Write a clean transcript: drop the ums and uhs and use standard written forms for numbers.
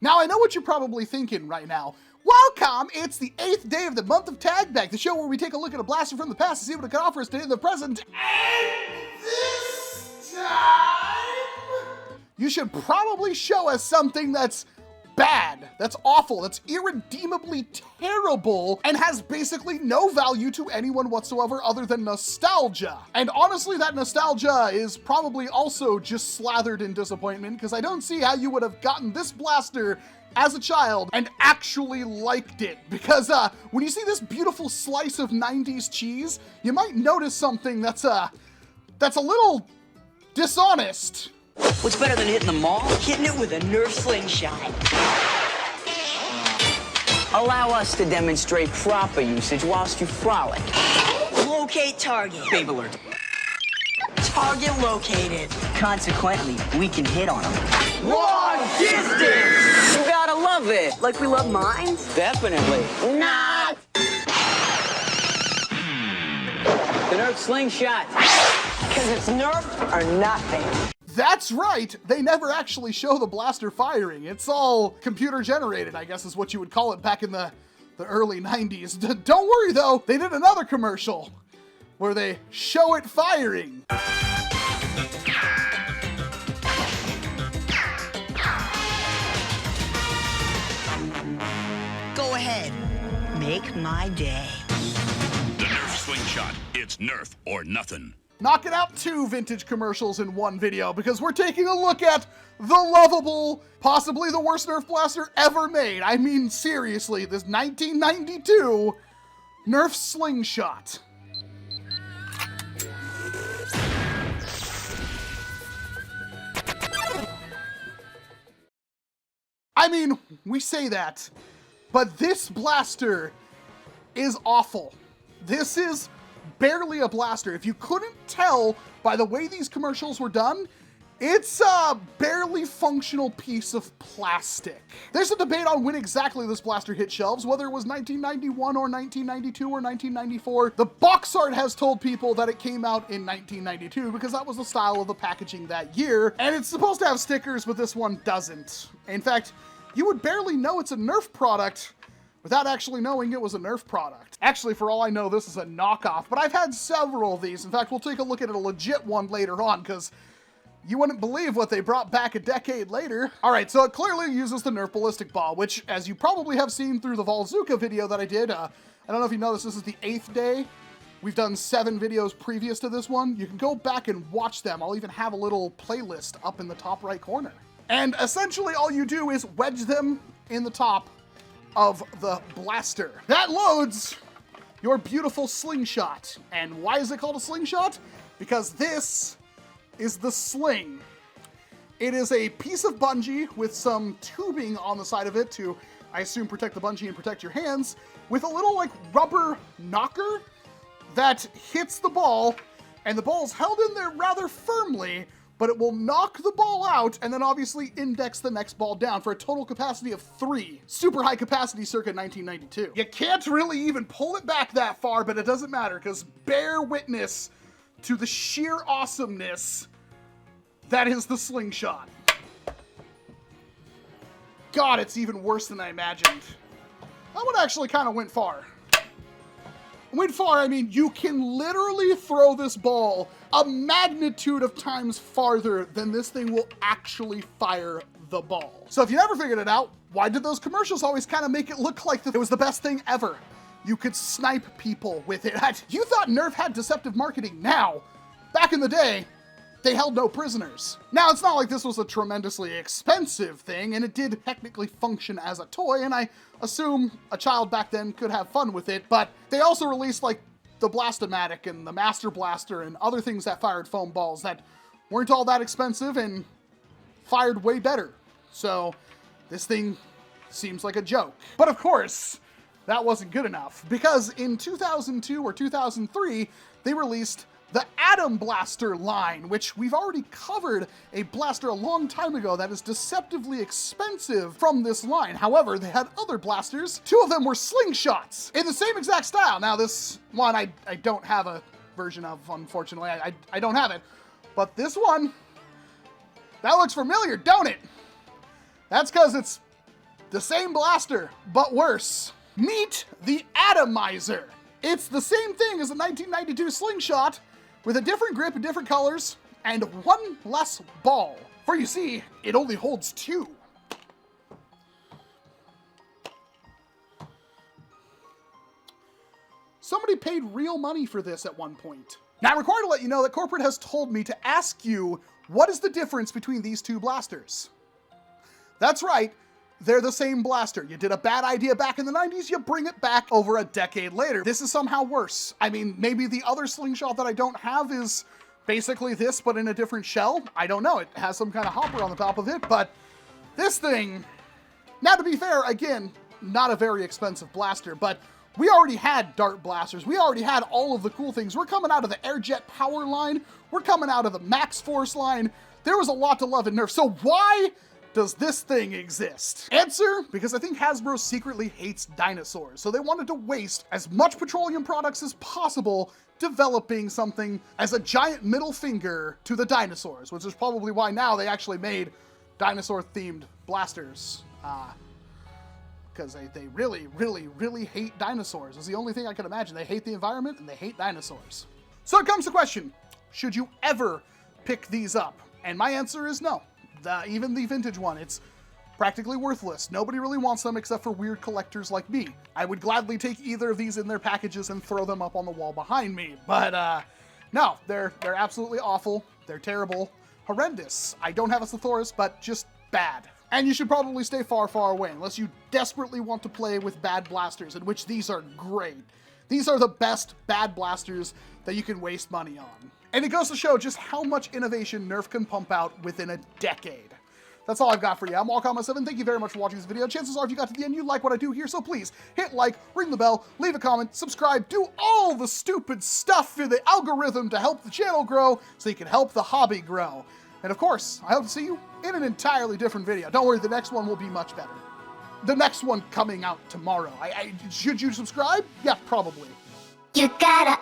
Now, I know what you're probably thinking right now. Welcome! It's the 8th day of the month of Tag Bag, the show where we take a look at a blaster from the past to see what it can offer us today in the present. And this time, you should probably show us something that's bad, that's awful, that's irredeemably terrible, and has basically no value to anyone whatsoever other than nostalgia. And honestly, that nostalgia is probably also just slathered in disappointment, because I don't see how you would have gotten this blaster as a child and actually liked it. Because when you see this beautiful slice of 90s cheese, you might notice something that's a little dishonest. What's better than hitting the mall? Hitting it with a NERF Slingshot. Allow us to demonstrate proper usage whilst you frolic. Locate target. Babe alert. Target located. Consequently, we can hit on them. Long distance! You gotta love it. Like we love mines? Definitely. Not! The NERF Slingshot. Because it's NERF or nothing. That's right, they never actually show the blaster firing. It's all computer generated, I guess is what you would call it back in the early 90s. Don't worry though, they did another commercial where they show it firing. Go ahead, make my day. The NERF Slingshot, it's NERF or nothing. Knocking out 2 vintage commercials in one video because we're taking a look at the lovable, possibly the worst NERF blaster ever made. I mean, seriously, this 1992 NERF Slingshot. I mean, we say that, but this blaster is awful. This is barely a blaster. If you couldn't tell by the way these commercials were done, it's a barely functional piece of plastic. There's a debate on when exactly this blaster hit shelves, whether it was 1991 or 1992 or 1994. The box art has told people that it came out in 1992 because that was the style of the packaging that year, and it's supposed to have stickers, but this one doesn't. In fact, you would barely know it's a NERF product without actually knowing it was a NERF product. Actually, for all I know, this is a knockoff, but I've had several of these. In fact, we'll take a look at a legit one later on, because you wouldn't believe what they brought back a decade later. All right, so it clearly uses the NERF ballistic ball, which, as you probably have seen through the Volzuka video that I did, I don't know if you noticed, this is the 8th day. We've done 7 videos previous to this one. You can go back and watch them. I'll even have a little playlist up in the top right corner. And essentially all you do is wedge them in the top of the blaster. That loads your beautiful slingshot. And why is it called a slingshot? Because this is the sling. It is a piece of bungee with some tubing on the side of it to, I assume, protect the bungee and protect your hands, with a little like rubber knocker that hits the ball, and the ball's held in there rather firmly, but it will knock the ball out and then obviously index the next ball down for a total capacity of 3. Super high capacity circa 1992. You can't really even pull it back that far, but it doesn't matter because bear witness to the sheer awesomeness that is the slingshot. God, it's even worse than I imagined. That one actually kind of went far. Went far, I mean, you can literally throw this ball a magnitude of times farther than this thing will actually fire the ball. So if you never figured it out, why did those commercials always kind of make it look like it was the best thing ever? You could snipe people with it. You thought NERF had deceptive marketing. Now, back in the day, they held no prisoners. Now, it's not like this was a tremendously expensive thing, and it did technically function as a toy, and I assume a child back then could have fun with it, but they also released like the Blast-O-Matic and the Master Blaster and other things that fired foam balls that weren't all that expensive and fired way better. So this thing seems like a joke. But of course, that wasn't good enough, because in 2002 or 2003, they released the Atom Blaster line, which we've already covered a blaster a long time ago that is deceptively expensive from this line. However, they had other blasters. 2 of them were slingshots in the same exact style. Now this one I don't have a version of, unfortunately. I don't have it. But this one, that looks familiar, don't it? That's because it's The same blaster, but worse. Meet the Atomizer. It's the same thing as the 1992 Slingshot, with a different grip and different colors, and one less ball. For you see, it only holds 2. Somebody paid real money for this at one point. Now, I'm required to let you know that corporate has told me to ask you, what is the difference between these two blasters? That's right, they're the same blaster. You did a bad idea back in the 90s, you bring it back over a decade later. This is somehow worse. I mean, maybe the other Slingshot that I don't have is basically this, but in a different shell. I don't know, it has some kind of hopper on the top of it, but this thing, now to be fair, again, not a very expensive blaster, but we already had dart blasters. We already had all of the cool things. We're coming out of the Airjet Power line. We're coming out of the Max Force line. There was a lot to love in Nerf. So why does this thing exist? Answer, because I think Hasbro secretly hates dinosaurs. So they wanted to waste as much petroleum products as possible developing something as a giant middle finger to the dinosaurs, which is probably why now they actually made dinosaur-themed blasters. Because they really, really, really hate dinosaurs. It's the only thing I can imagine. They hate the environment and they hate dinosaurs. So it comes to the question, should you ever pick these up? And my answer is no. Even the vintage one, it's practically worthless. Nobody really wants them except for weird collectors like me. I would gladly take either of these in their packages and throw them up on the wall behind me. But no, they're absolutely awful. They're terrible, horrendous. I don't have a Sathoris, but just bad. And you should probably stay far, far away unless you desperately want to play with bad blasters, in which these are great. These are the best bad blasters that you can waste money on. And it goes to show just how much innovation Nerf can pump out within a decade. That's all I've got for you. I'm Walcom S7. Thank you very much for watching this video. Chances are if you got to the end, you like what I do here, so please hit like, ring the bell, leave a comment, subscribe, do all the stupid stuff for the algorithm to help the channel grow so you can help the hobby grow. And of course, I hope to see you in an entirely different video. Don't worry, the next one will be much better. The next one coming out tomorrow. Should you subscribe? Yeah, probably. You gotta